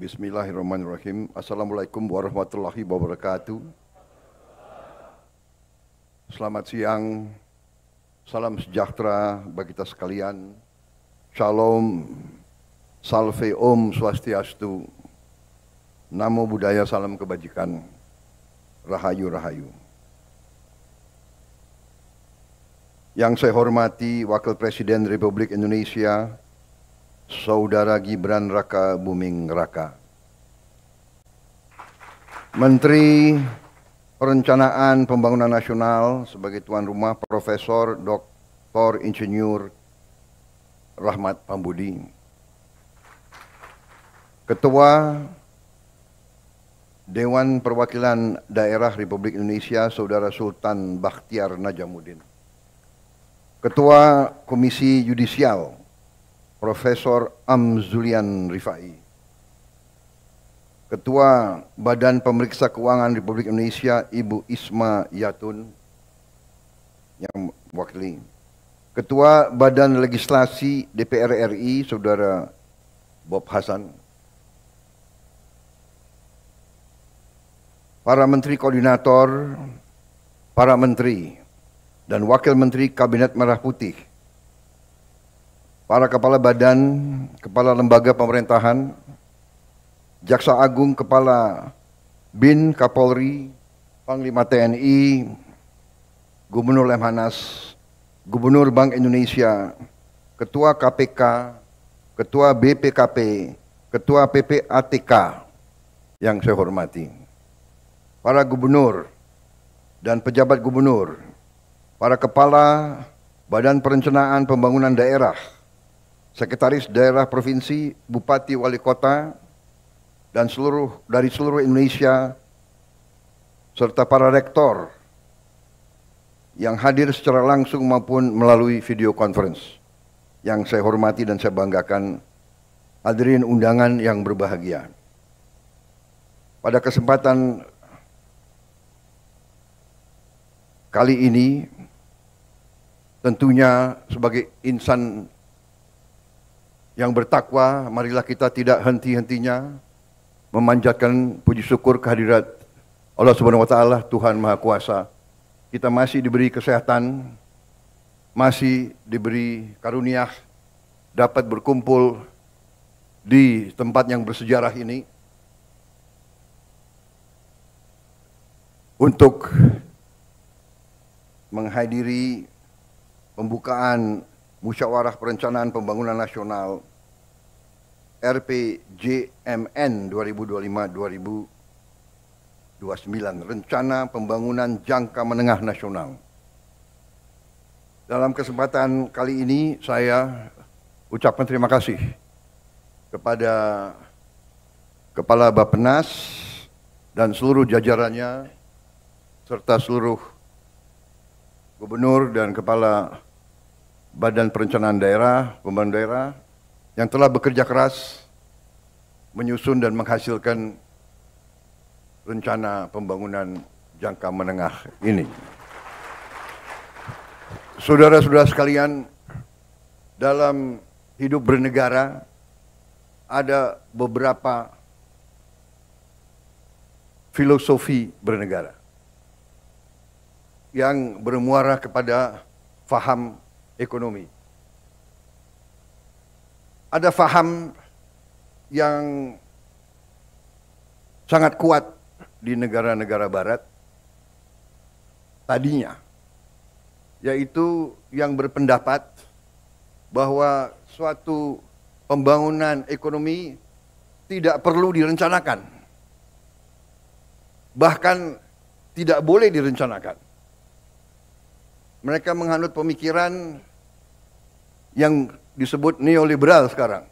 Bismillahirrahmanirrahim. Assalamualaikum warahmatullahi wabarakatuh. Selamat siang, salam sejahtera bagi kita sekalian. Shalom, salve om swastiastu, namo buddhaya, salam kebajikan, rahayu rahayu. Yang saya hormati Wakil Presiden Republik Indonesia, Saudara Gibran Raka Buming Raka, Menteri Perencanaan Pembangunan Nasional sebagai tuan rumah Profesor Dr. Insinyur Rahmat Pambudi, Ketua Dewan Perwakilan Daerah Republik Indonesia Saudara Sultan Bakhtiar Najamuddin, Ketua Komisi Yudisial Profesor Amzulian Rifai, Ketua Badan Pemeriksa Keuangan Republik Indonesia Ibu Isma Yatun yang mewakili, Ketua Badan Legislasi DPR RI Saudara Bob Hasan, para Menteri Koordinator, para Menteri dan Wakil Menteri Kabinet Merah Putih, para Kepala Badan, Kepala Lembaga Pemerintahan, Jaksa Agung, Kepala BIN, Kapolri, Panglima TNI, Gubernur Lemhanas, Gubernur Bank Indonesia, Ketua KPK, Ketua BPKP, Ketua PPATK yang saya hormati, para gubernur dan pejabat gubernur, para Kepala Badan Perencanaan Pembangunan Daerah, Sekretaris Daerah Provinsi, Bupati, Wali Kota, dan dari seluruh Indonesia, serta para rektor yang hadir secara langsung maupun melalui video conference. Yang saya hormati dan saya banggakan, hadirin undangan yang berbahagia. Pada kesempatan kali ini, tentunya sebagai insan yang bertakwa, marilah kita tidak henti-hentinya memanjatkan puji syukur kehadirat Allah Subhanahu wa Ta'ala, Tuhan Maha Kuasa. Kita masih diberi kesehatan, masih diberi karunia dapat berkumpul di tempat yang bersejarah ini untuk menghadiri pembukaan Musyawarah Perencanaan Pembangunan Nasional RPJMN 2025-2029, Rencana Pembangunan Jangka Menengah Nasional. Dalam kesempatan kali ini saya ucapkan terima kasih kepada Kepala Bappenas dan seluruh jajarannya, serta seluruh Gubernur dan Kepala Badan Perencanaan Daerah, Pembangunan Daerah yang telah bekerja keras menyusun dan menghasilkan rencana pembangunan jangka menengah ini. Saudara-saudara sekalian, dalam hidup bernegara ada beberapa filosofi bernegara yang bermuara kepada faham ekonomi. Ada faham yang sangat kuat di negara-negara barat tadinya, yaitu yang berpendapat bahwa suatu pembangunan ekonomi tidak perlu direncanakan, bahkan tidak boleh direncanakan. Mereka menganut pemikiran yang disebut neoliberal sekarang,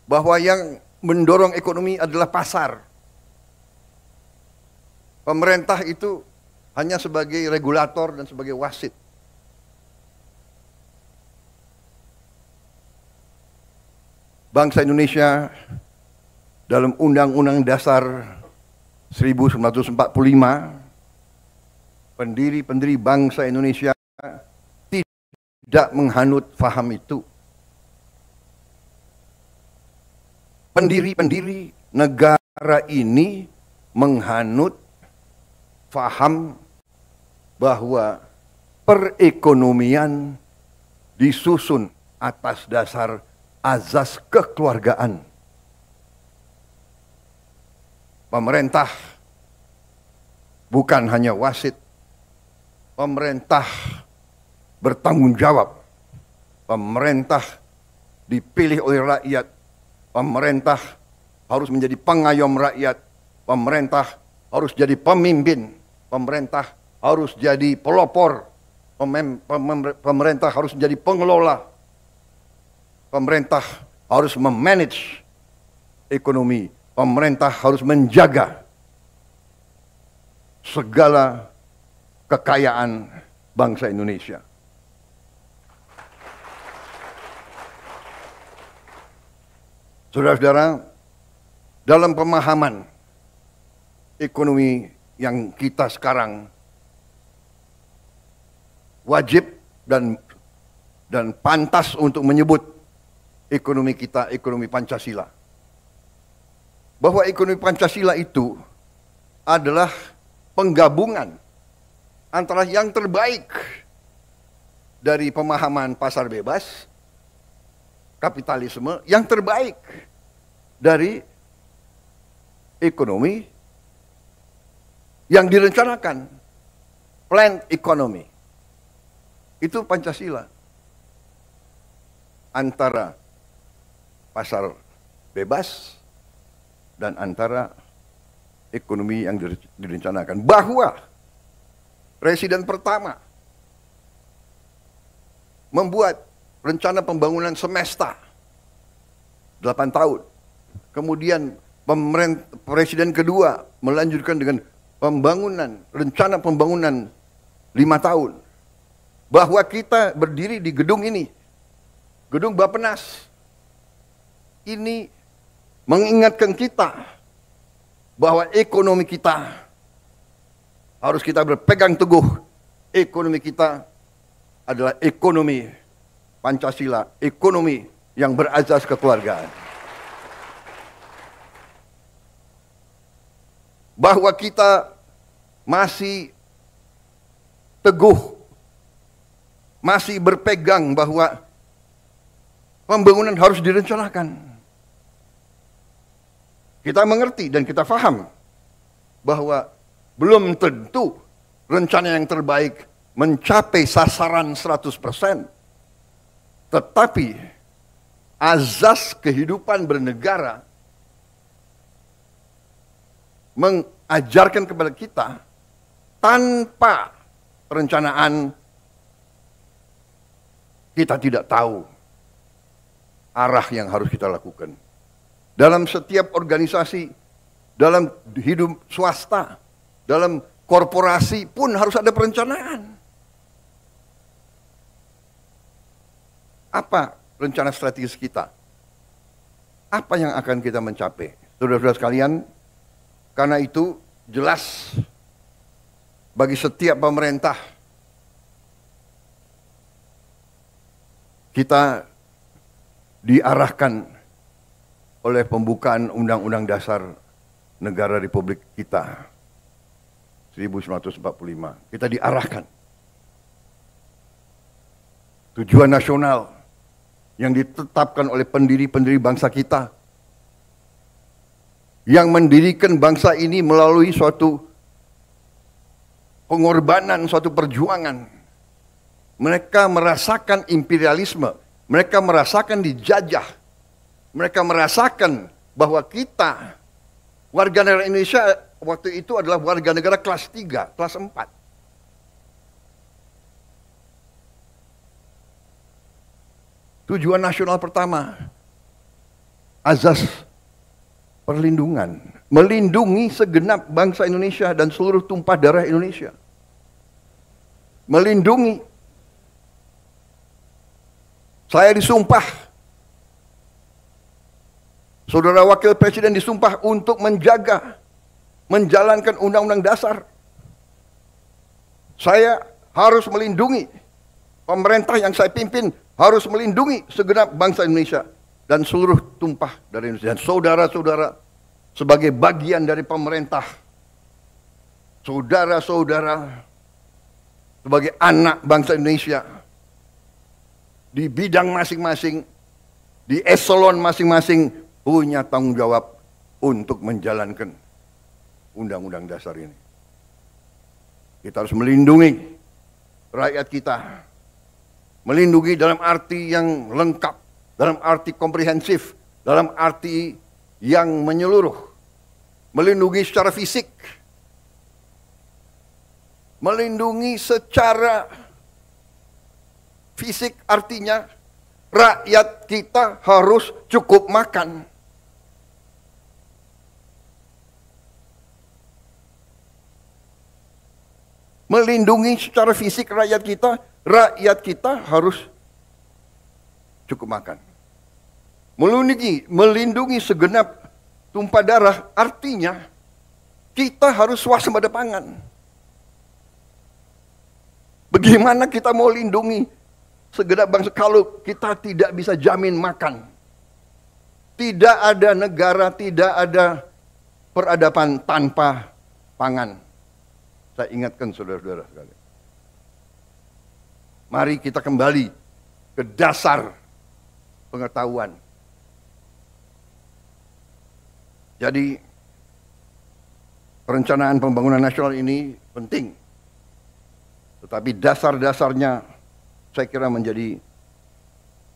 bahwa yang mendorong ekonomi adalah pasar. Pemerintah itu hanya sebagai regulator dan sebagai wasit. Bangsa Indonesia dalam Undang-Undang Dasar 1945, pendiri bangsa Indonesia tidak menghanut faham itu. pendiri-pendiri negara ini menghanut faham bahwa perekonomian disusun atas dasar azas kekeluargaan. Pemerintah bukan hanya wasit, pemerintah bertanggung jawab, pemerintah dipilih oleh rakyat, pemerintah harus menjadi pengayom rakyat, pemerintah harus jadi pemimpin, pemerintah harus jadi pelopor, pemerintah harus menjadi pengelola, pemerintah harus memanage ekonomi, pemerintah harus menjaga segala kekayaan bangsa Indonesia. Saudara-saudara, dalam pemahaman ekonomi yang kita sekarang wajib dan pantas untuk menyebut ekonomi kita ekonomi Pancasila. Bahwa ekonomi Pancasila itu adalah penggabungan antara yang terbaik dari pemahaman pasar bebas, kapitalisme, yang terbaik dari ekonomi yang direncanakan, planned economy. Itu Pancasila. Antara pasar bebas dan antara ekonomi yang direncanakan. Bahwa Presiden pertama membuat rencana pembangunan semesta 8 tahun. Kemudian Presiden kedua melanjutkan dengan rencana pembangunan 5 tahun. Bahwa kita berdiri di gedung ini, gedung Bappenas, ini mengingatkan kita bahwa ekonomi kita harus kita berpegang teguh. Ekonomi kita adalah ekonomi Pancasila, ekonomi yang berazas kekeluargaan. Bahwa kita masih teguh, masih berpegang bahwa pembangunan harus direncanakan. Kita mengerti dan kita paham bahwa belum tentu rencana yang terbaik mencapai sasaran 100%. Tetapi azas kehidupan bernegara mengajarkan kepada kita tanpa perencanaan kita tidak tahu arah yang harus kita lakukan. Dalam setiap organisasi, dalam hidup swasta, dalam korporasi pun harus ada perencanaan. Apa rencana strategis kita? Apa yang akan kita mencapai? Saudara-saudara sekalian, karena itu jelas bagi setiap pemerintah kita diarahkan oleh pembukaan Undang-Undang Dasar Negara Republik kita 1945. Kita diarahkan tujuan nasional yang ditetapkan oleh pendiri-pendiri bangsa kita, yang mendirikan bangsa ini melalui suatu pengorbanan, suatu perjuangan. Mereka merasakan imperialisme, mereka merasakan dijajah. Mereka merasakan bahwa kita, warga negara Indonesia waktu itu adalah warga negara kelas 3, kelas 4. Tujuan nasional pertama, azas perlindungan. Melindungi segenap bangsa Indonesia dan seluruh tumpah darah Indonesia. Melindungi. Saya disumpah. Saudara Wakil Presiden disumpah untuk menjaga, menjalankan Undang-Undang Dasar. Saya harus melindungi, pemerintah yang saya pimpin harus melindungi segenap bangsa Indonesia. dan seluruh tumpah dari Indonesia. Dan saudara-saudara sebagai bagian dari pemerintah, saudara-saudara sebagai anak bangsa Indonesia di bidang masing-masing, di eselon masing-masing punya tanggung jawab untuk menjalankan Undang-Undang Dasar ini. Kita harus melindungi rakyat kita. Melindungi dalam arti yang lengkap, dalam arti komprehensif, dalam arti yang menyeluruh. Melindungi secara fisik. Melindungi secara fisik artinya rakyat kita harus cukup makan. Melindungi secara fisik rakyat kita harus cukup makan. Melindungi segenap tumpah darah artinya kita harus swasembada pangan. Bagaimana kita mau lindungi segenap bangsa kalau kita tidak bisa jamin makan? Tidak ada negara, tidak ada peradaban tanpa pangan. Saya ingatkan saudara-saudara sekalian. Mari kita kembali ke dasar pengetahuan. Jadi perencanaan pembangunan nasional ini penting. Tetapi dasar-dasarnya saya kira menjadi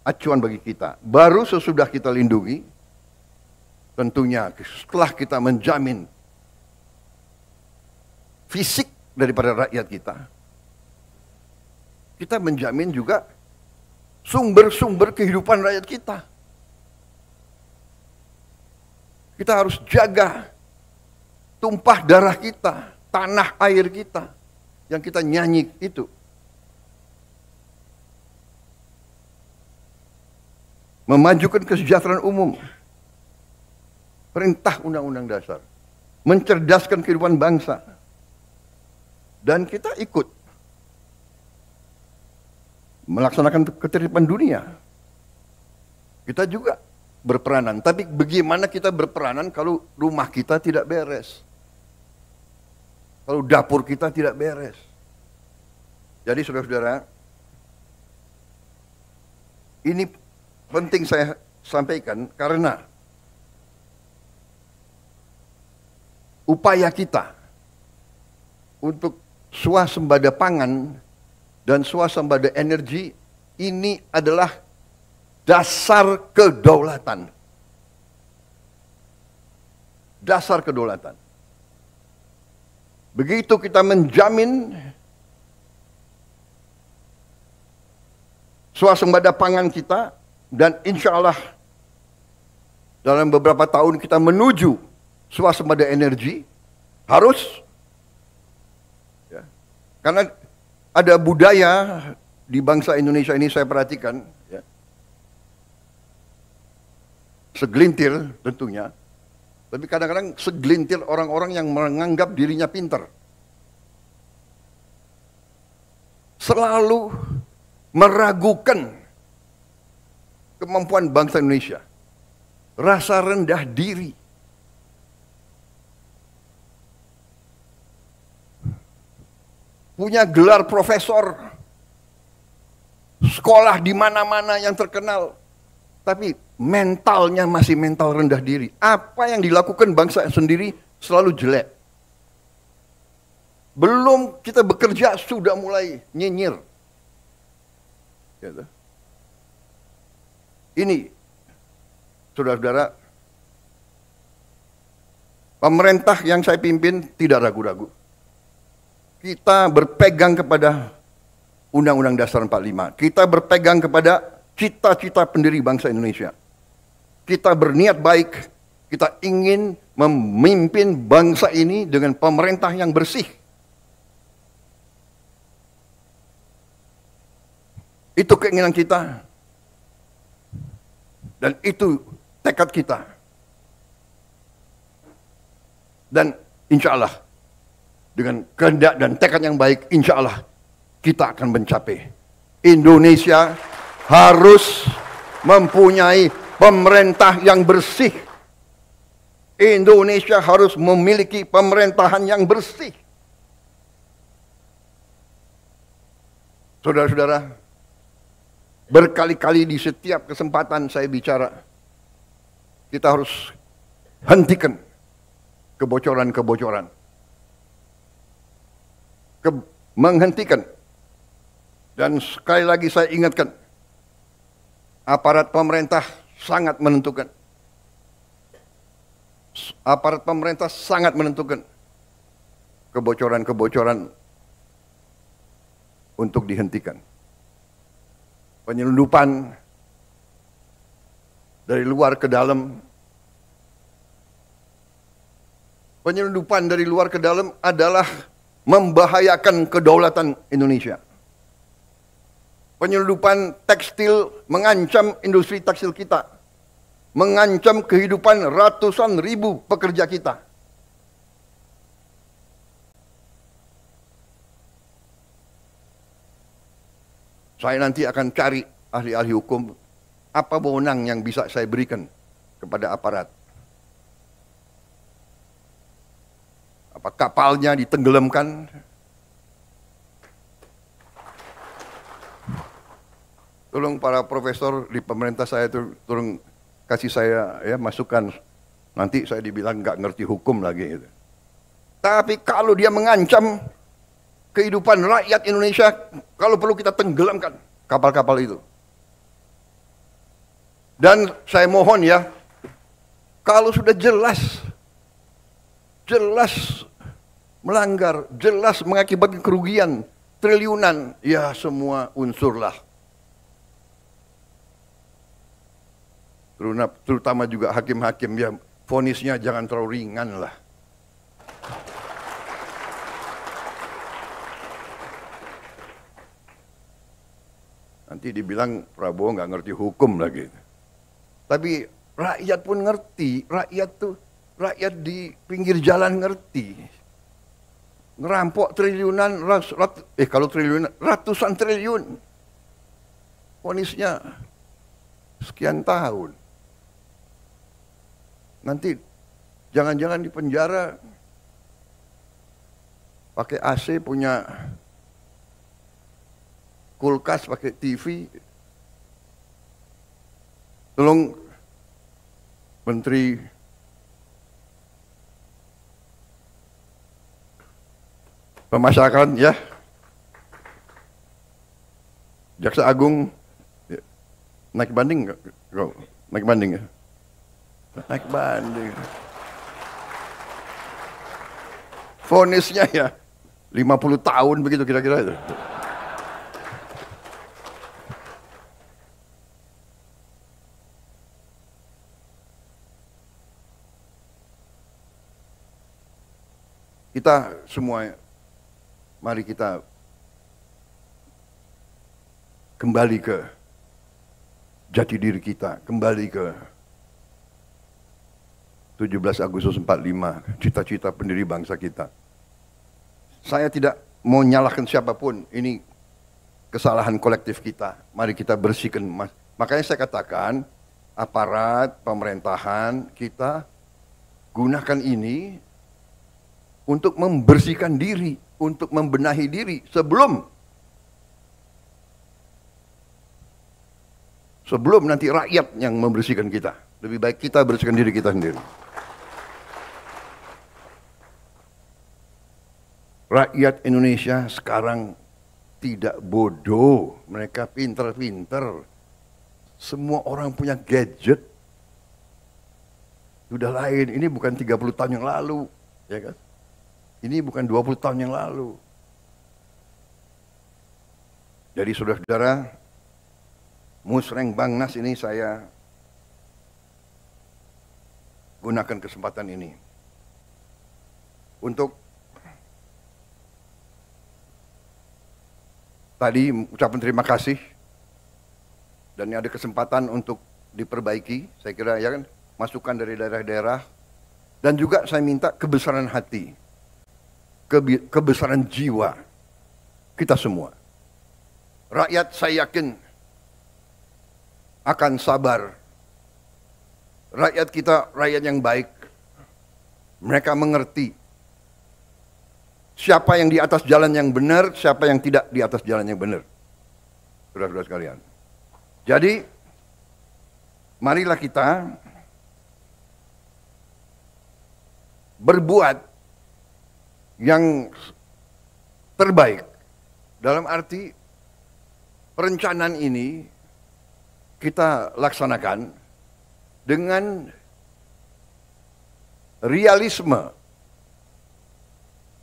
acuan bagi kita. Baru sesudah kita lindungi, tentunya setelah kita menjamin fisik daripada rakyat kita menjamin juga sumber-sumber kehidupan rakyat kita. Kita harus jaga tumpah darah kita, tanah air kita, yang kita nyanyi itu. Memajukan kesejahteraan umum, perintah Undang-Undang Dasar, mencerdaskan kehidupan bangsa, dan kita ikut melaksanakan ketertiban dunia. Kita juga berperanan. Tapi bagaimana kita berperanan kalau rumah kita tidak beres? Kalau dapur kita tidak beres? Jadi saudara-saudara, ini penting saya sampaikan karena upaya kita untuk swasembada pangan dan swasembada energi ini adalah dasar kedaulatan. Dasar kedaulatan. Begitu kita menjamin swasembada pangan kita, dan insya Allah dalam beberapa tahun kita menuju swasembada energi, harus. Karena ada budaya di bangsa Indonesia ini saya perhatikan, ya, segelintir tentunya, tapi kadang-kadang segelintir orang-orang yang menganggap dirinya pintar. Selalu meragukan kemampuan bangsa Indonesia. Rasa rendah diri. Punya gelar profesor, sekolah di mana-mana yang terkenal, tapi mentalnya masih mental rendah diri. Apa yang dilakukan bangsa sendiri selalu jelek. Belum kita bekerja sudah mulai nyinyir. Gitu. Ini, saudara-saudara, pemerintah yang saya pimpin tidak ragu-ragu. Kita berpegang kepada Undang-Undang Dasar 45. Kita berpegang kepada cita-cita pendiri bangsa Indonesia. Kita berniat baik, kita ingin memimpin bangsa ini dengan pemerintah yang bersih. Itu keinginan kita. Dan itu tekad kita. Dan insya Allah, dengan kehendak dan tekad yang baik, insya Allah kita akan mencapai. Indonesia harus mempunyai pemerintah yang bersih. Indonesia harus memiliki pemerintahan yang bersih. Saudara-saudara, berkali-kali di setiap kesempatan saya bicara, kita harus hentikan kebocoran-kebocoran. Menghentikan. Dan sekali lagi saya ingatkan, aparat pemerintah sangat menentukan. Aparat pemerintah sangat menentukan kebocoran-kebocoran untuk dihentikan. Penyelundupan dari luar ke dalam. Penyelundupan dari luar ke dalam adalah membahayakan kedaulatan Indonesia. Penyelundupan tekstil mengancam industri tekstil kita. Mengancam kehidupan ratusan ribu pekerja kita. Saya nanti akan cari ahli-ahli hukum, apa wewenang yang bisa saya berikan kepada aparat. Apa kapalnya ditenggelamkan? Tolong para profesor di pemerintah saya itu tolong kasih saya ya masukan. Nanti saya dibilang nggak ngerti hukum lagi. Gitu. Tapi kalau dia mengancam kehidupan rakyat Indonesia, kalau perlu kita tenggelamkan kapal-kapal itu. Dan saya mohon ya, kalau sudah jelas melanggar, jelas mengakibatkan kerugian triliunan, ya semua unsurlah. Terutama juga hakim-hakim ya, vonisnya jangan terlalu ringan lah. Nanti dibilang Prabowo nggak ngerti hukum lagi. Tapi rakyat pun ngerti, rakyat di pinggir jalan ngerti. Ngerampok triliunan, kalau triliunan, ratusan triliun. Vonisnya sekian tahun. Nanti jangan-jangan di penjara pakai AC, punya kulkas, pakai TV. Tolong Menteri Pemasyarakatan ya, Jaksa Agung ya. Naik banding nggak? Naik banding ya? Naik banding. Vonisnya ya 50 tahun begitu kira-kira itu. Kita semua, mari kita kembali ke jati diri kita, kembali ke 17 Agustus 45, cita-cita pendiri bangsa kita. Saya tidak mau nyalahkan siapapun, ini kesalahan kolektif kita. Mari kita bersihkan. Makanya saya katakan, aparat pemerintahan kita gunakan ini untuk membersihkan diri, untuk membenahi diri sebelum nanti rakyat yang membersihkan kita. Lebih baik kita bersihkan diri kita sendiri. Rakyat Indonesia sekarang tidak bodoh, mereka pinter-pinter. Semua orang punya gadget. Sudah lain, ini bukan 30 tahun yang lalu, ya kan? Ini bukan 20 tahun yang lalu. Jadi saudara-saudara, Musreng Bangnas ini saya gunakan kesempatan ini untuk tadi ucapan terima kasih, dan ini ada kesempatan untuk diperbaiki, saya kira ya kan, masukan dari daerah-daerah, dan juga saya minta kebesaran hati, kebesaran jiwa kita semua. Rakyat saya yakin akan sabar rakyat kita rakyat yang baik. Mereka mengerti siapa yang di atas jalan yang benar, siapa yang tidak di atas jalan yang benar. Saudara-saudara sekalian. Jadi, marilah kita berbuat yang terbaik. Dalam arti perencanaan ini kita laksanakan dengan realisme,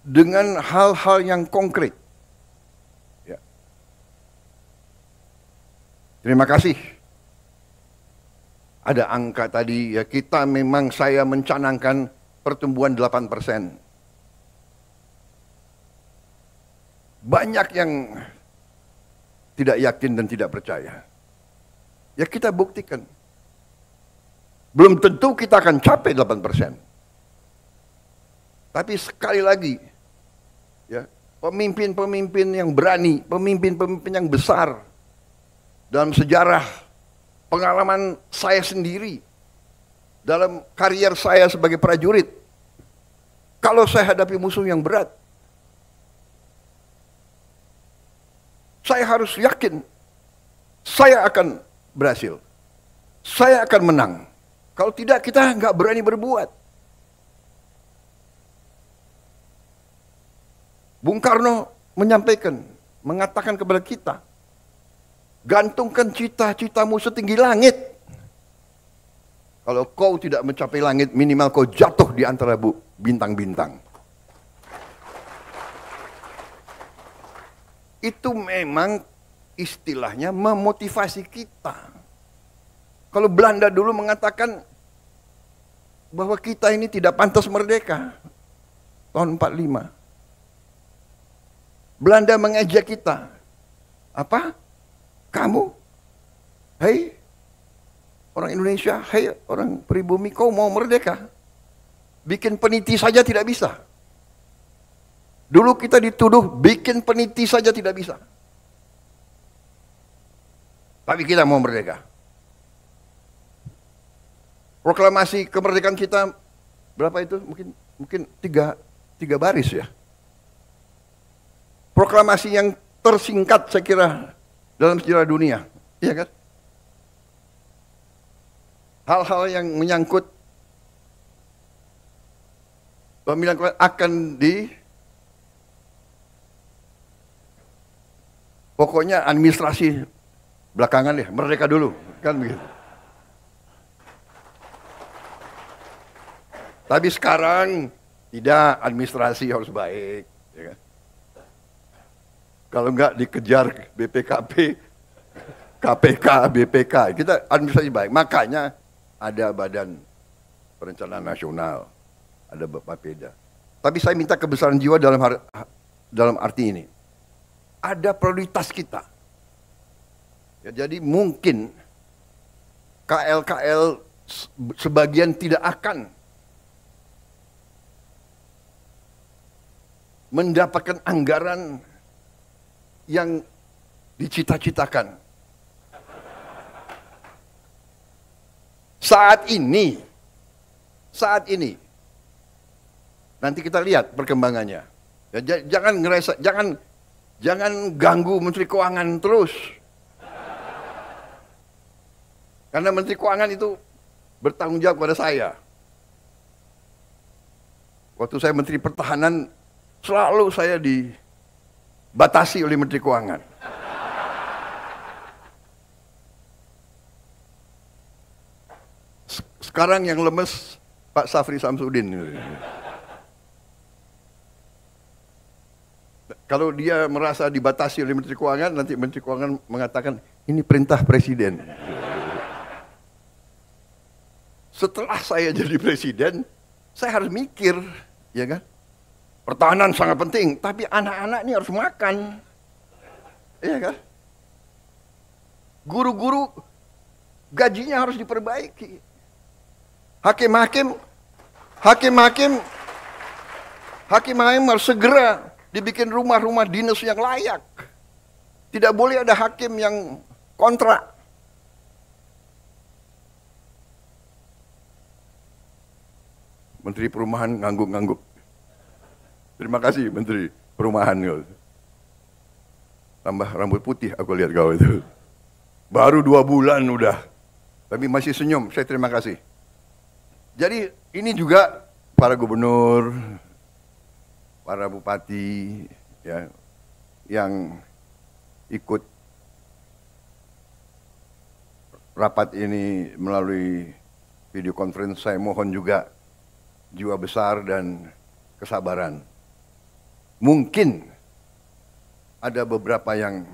dengan hal-hal yang konkret. Ya. Terima kasih. Ada angka tadi, ya kita memang saya mencanangkan pertumbuhan 8%. Banyak yang tidak yakin dan tidak percaya. Ya kita buktikan. Belum tentu kita akan capai 8%. Tapi sekali lagi, ya, pemimpin-pemimpin yang berani, pemimpin-pemimpin yang besar dalam sejarah pengalaman saya sendiri, dalam karier saya sebagai prajurit, kalau saya hadapi musuh yang berat, saya harus yakin saya akan berhasil, saya akan menang. Kalau tidak, kita nggak berani berbuat. Bung Karno menyampaikan, mengatakan kepada kita, gantungkan cita-citamu setinggi langit. Kalau kau tidak mencapai langit, minimal kau jatuh di antara bintang-bintang. Itu memang istilahnya memotivasi kita. Kalau Belanda dulu mengatakan bahwa kita ini tidak pantas merdeka, tahun 45. Belanda mengejek kita. Apa? Kamu? Hei, orang Indonesia, hei orang pribumi, kau mau merdeka? Bikin peniti saja tidak bisa. Dulu kita dituduh bikin peniti saja tidak bisa. Tapi kita mau merdeka. Proklamasi kemerdekaan kita berapa itu? Mungkin tiga baris ya. Proklamasi yang tersingkat saya kira dalam sejarah dunia, iya kan? Hal-hal yang menyangkut pemilihan akan pokoknya administrasi belakangan ya, merdeka dulu, kan begitu. Tapi sekarang tidak, administrasi harus baik, ya kan? Kalau enggak dikejar BPKP, KPK, BPK, kita administrasi baik. Makanya ada Badan Perencanaan Nasional, ada Bapeda. Tapi saya minta kebesaran jiwa dalam arti ini. Ada prioritas kita. Ya, jadi mungkin KL-KL sebagian tidak akan mendapatkan anggaran yang dicita-citakan. Saat ini, nanti kita lihat perkembangannya. Ya, jangan ganggu Menteri Keuangan terus. Karena Menteri Keuangan itu bertanggung jawab kepada saya. Waktu saya Menteri Pertahanan, selalu saya dibatasi oleh Menteri Keuangan. Sekarang yang lemes Pak Safri Samsudin. Kalau dia merasa dibatasi oleh Menteri Keuangan, nanti Menteri Keuangan mengatakan, ini perintah Presiden. Setelah saya jadi Presiden, saya harus mikir, ya kan? Pertahanan sangat penting, tapi anak-anak ini harus makan. Iya kan? Guru-guru gajinya harus diperbaiki. Hakim-hakim harus segera dibikin rumah-rumah dinas yang layak. Tidak boleh ada hakim yang kontrak. Menteri Perumahan ngangguk-ngangguk. Terima kasih Menteri Perumahan. Tambah rambut putih aku lihat kau itu. Baru 2 bulan udah. Tapi masih senyum, saya terima kasih. Jadi ini juga para gubernur, para bupati ya, yang ikut rapat ini melalui video conference, saya mohon juga jiwa besar dan kesabaran. Mungkin ada beberapa yang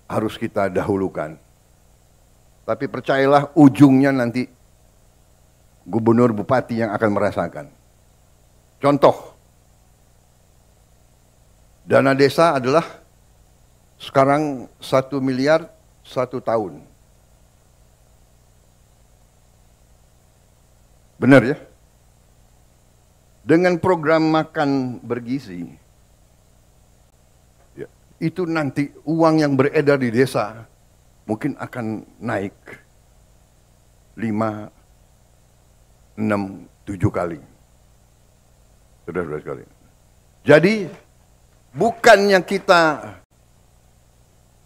harus kita dahulukan. Tapi percayalah ujungnya nanti gubernur bupati yang akan merasakan. Contoh, dana desa adalah sekarang 1 miliar 1 tahun. Benar ya? Dengan program makan bergizi, ya, itu nanti uang yang beredar di desa mungkin akan naik 5, 6, 7 kali. Saudara-saudara sekalian. Jadi bukannya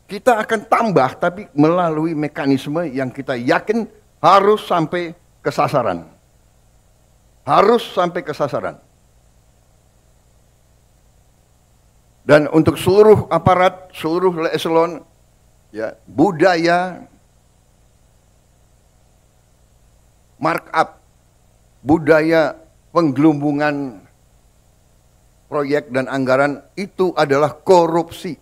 kita akan tambah, tapi melalui mekanisme yang kita yakin harus sampai ke sasaran. Harus sampai ke sasaran. Dan untuk seluruh aparat, seluruh eselon, ya, budaya markup, budaya penggelumbungan proyek dan anggaran itu adalah korupsi.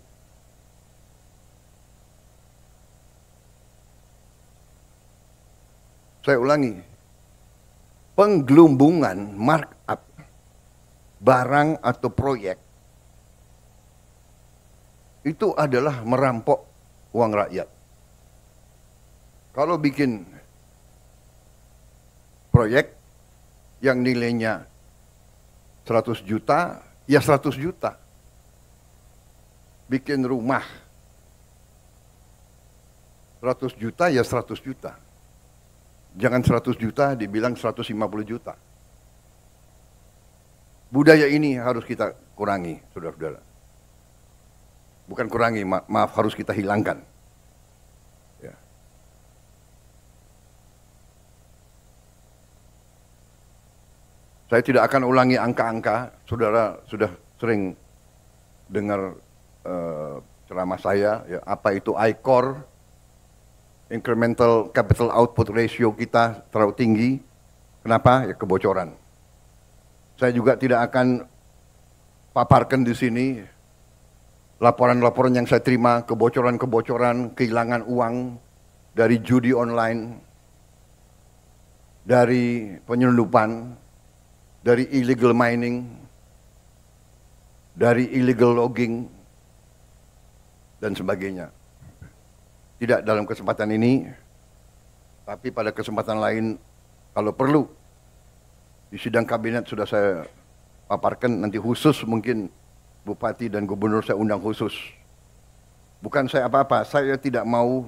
Saya ulangi, penggelumbungan markup barang atau proyek itu adalah merampok uang rakyat. Kalau bikin proyek yang nilainya 100 juta, ya 100 juta. Bikin rumah 100 juta, ya 100 juta. Jangan 100 juta dibilang 150 juta. Budaya ini harus kita kurangi, saudara-saudara. Bukan kurangi, maaf, harus kita hilangkan. Ya. Saya tidak akan ulangi angka-angka, saudara sudah sering dengar ceramah saya, ya, apa itu ICOR, incremental capital output ratio kita terlalu tinggi. Kenapa? Ya, kebocoran. Saya juga tidak akan paparkan di sini laporan-laporan yang saya terima, kebocoran-kebocoran, kehilangan uang dari judi online, dari penyelundupan, dari illegal mining, dari illegal logging, dan sebagainya. Tidak dalam kesempatan ini, tapi pada kesempatan lain, kalau perlu, di sidang kabinet sudah saya paparkan, nanti khusus mungkin bupati dan gubernur saya undang khusus. Bukan saya apa-apa, saya tidak mau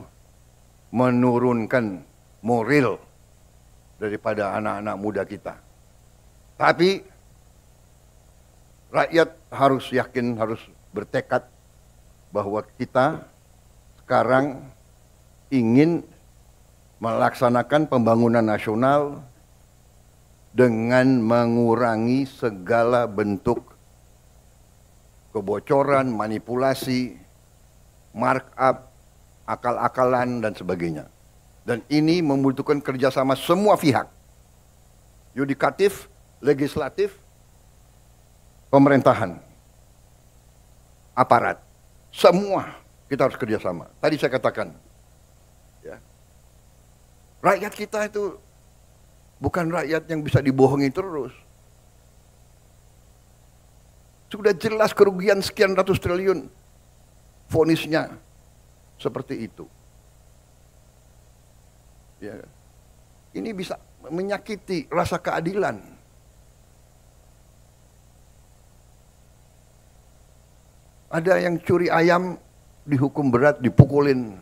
menurunkan moral daripada anak-anak muda kita. Tapi rakyat harus yakin, harus bertekad bahwa kita sekarang ingin melaksanakan pembangunan nasional dengan mengurangi segala bentuk kebocoran, manipulasi, markup, akal-akalan, dan sebagainya. Dan ini membutuhkan kerjasama semua pihak. Yudikatif, legislatif, pemerintahan, aparat. Semua kita harus kerjasama. Tadi saya katakan, ya, rakyat kita itu bukan rakyat yang bisa dibohongi terus. Sudah jelas kerugian sekian ratus triliun, vonisnya seperti itu. Ya. Ini bisa menyakiti rasa keadilan. Ada yang curi ayam dihukum berat, dipukulin.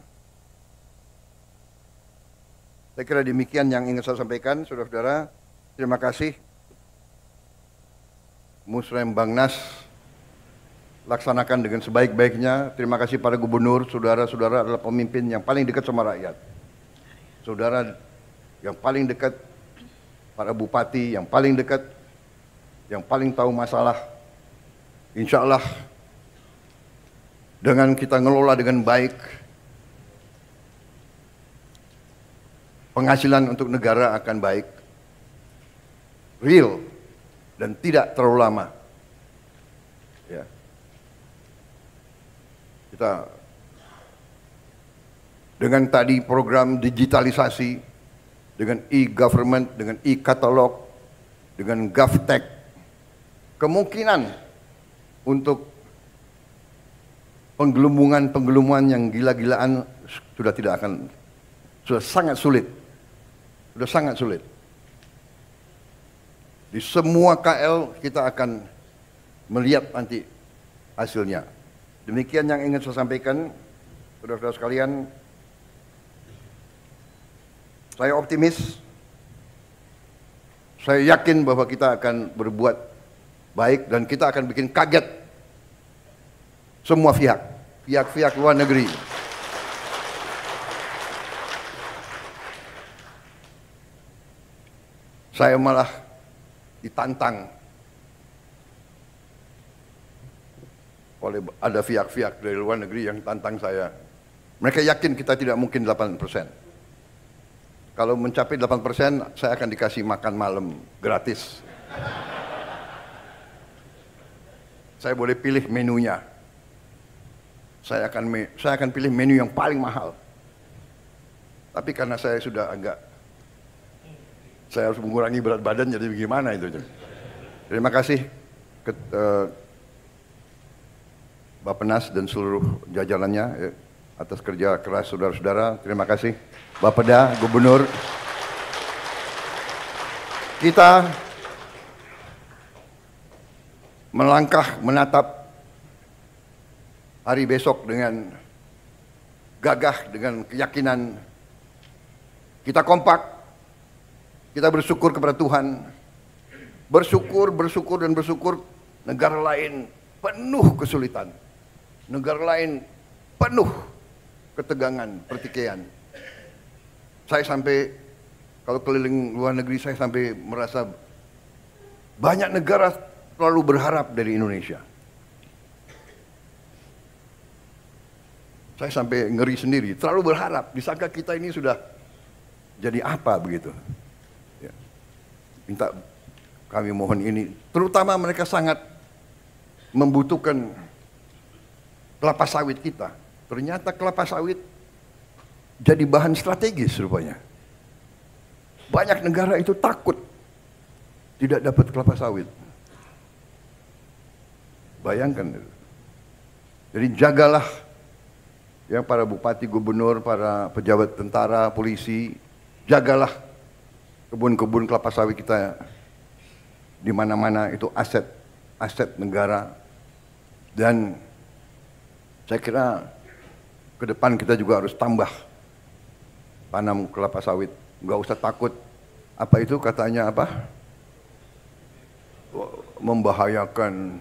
Saya kira demikian yang ingin saya sampaikan, saudara-saudara. Terima kasih. Musrem Bang Nas laksanakan dengan sebaik-baiknya. Terima kasih para gubernur, saudara-saudara adalah pemimpin yang paling dekat sama rakyat. Saudara yang paling dekat, para bupati yang paling dekat, yang paling tahu masalah. Insya Allah dengan kita ngelola dengan baik, penghasilan untuk negara akan baik, real, dan tidak terlalu lama. Ya. Kita dengan tadi program digitalisasi, dengan e-government, dengan e-katalog, dengan GovTech, kemungkinan untuk penggelembungan yang gila-gilaan sudah sangat sulit. Sudah sangat sulit. Di semua KL kita akan melihat nanti hasilnya. Demikian yang ingin saya sampaikan, saudara-saudara sekalian. Saya optimis. Saya yakin bahwa kita akan berbuat baik dan kita akan bikin kaget semua pihak luar negeri. Saya malah ditantang oleh ada pihak-pihak dari luar negeri yang tantang saya. Mereka yakin kita tidak mungkin 8%. Kalau mencapai 8%, saya akan dikasih makan malam gratis. Saya boleh pilih menunya. Saya akan pilih menu yang paling mahal. Tapi karena saya sudah saya harus mengurangi berat badan, jadi bagaimana itu? Terima kasih Bappenas dan seluruh jajarannya atas kerja keras saudara-saudara. Terima kasih Bapeda, Gubernur. Kita melangkah menatap hari besok dengan gagah, dengan keyakinan. Kita kompak. Kita bersyukur kepada Tuhan, bersyukur negara lain penuh kesulitan, negara lain penuh ketegangan, pertikaian. Saya sampai, kalau keliling luar negeri, saya sampai merasa banyak negara terlalu berharap dari Indonesia. Saya sampai ngeri sendiri, terlalu berharap, disangka kita ini sudah jadi apa begitu. Minta kami mohon ini, terutama mereka sangat membutuhkan kelapa sawit kita. Ternyata kelapa sawit jadi bahan strategis rupanya. Banyak negara itu takut tidak dapat kelapa sawit. Bayangkan. Jadi jagalah ya para bupati, gubernur, para pejabat tentara, polisi, jagalah kebun-kebun kelapa sawit kita di mana-mana, itu aset negara. Dan saya kira ke depan kita juga harus tambah tanam kelapa sawit. Nggak usah takut apa itu katanya apa? Membahayakan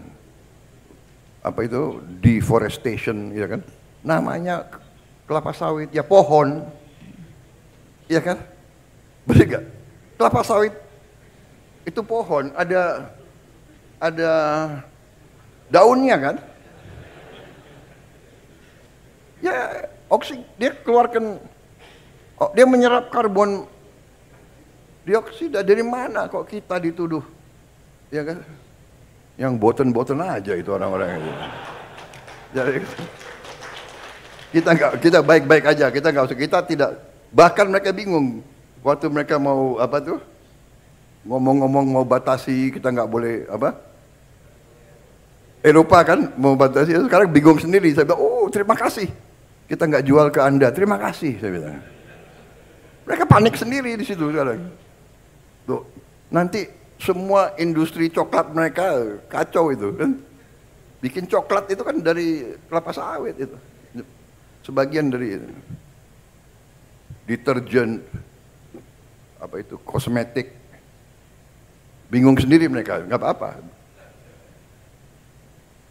apa itu deforestation, ya kan? Namanya kelapa sawit ya pohon, ya kan? Betul nggak? Kelapa sawit itu pohon, ada daunnya kan? Ya dia keluarkan, dia menyerap karbon dioksida. Dari mana kok kita dituduh? Ya kan? Yang boten-boten aja itu orang-orang itu. Jadi kita baik-baik aja, kita tidak, bahkan mereka bingung. Waktu mereka mau apa tuh ngomong-ngomong mau batasi, kita nggak boleh apa, Eropa kan mau batasi, sekarang bingung sendiri. Saya bilang, oh terima kasih, kita nggak jual ke Anda, terima kasih, saya bilang. Mereka panik sendiri di situ sekarang. Tuh, nanti semua industri coklat mereka kacau itu kan, bikin coklat itu kan dari kelapa sawit itu, sebagian dari deterjen, apa itu, kosmetik, Bingung sendiri mereka, nggak apa-apa.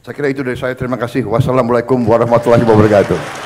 Saya kira itu dari saya. Terima kasih. Wassalamualaikum warahmatullahi wabarakatuh.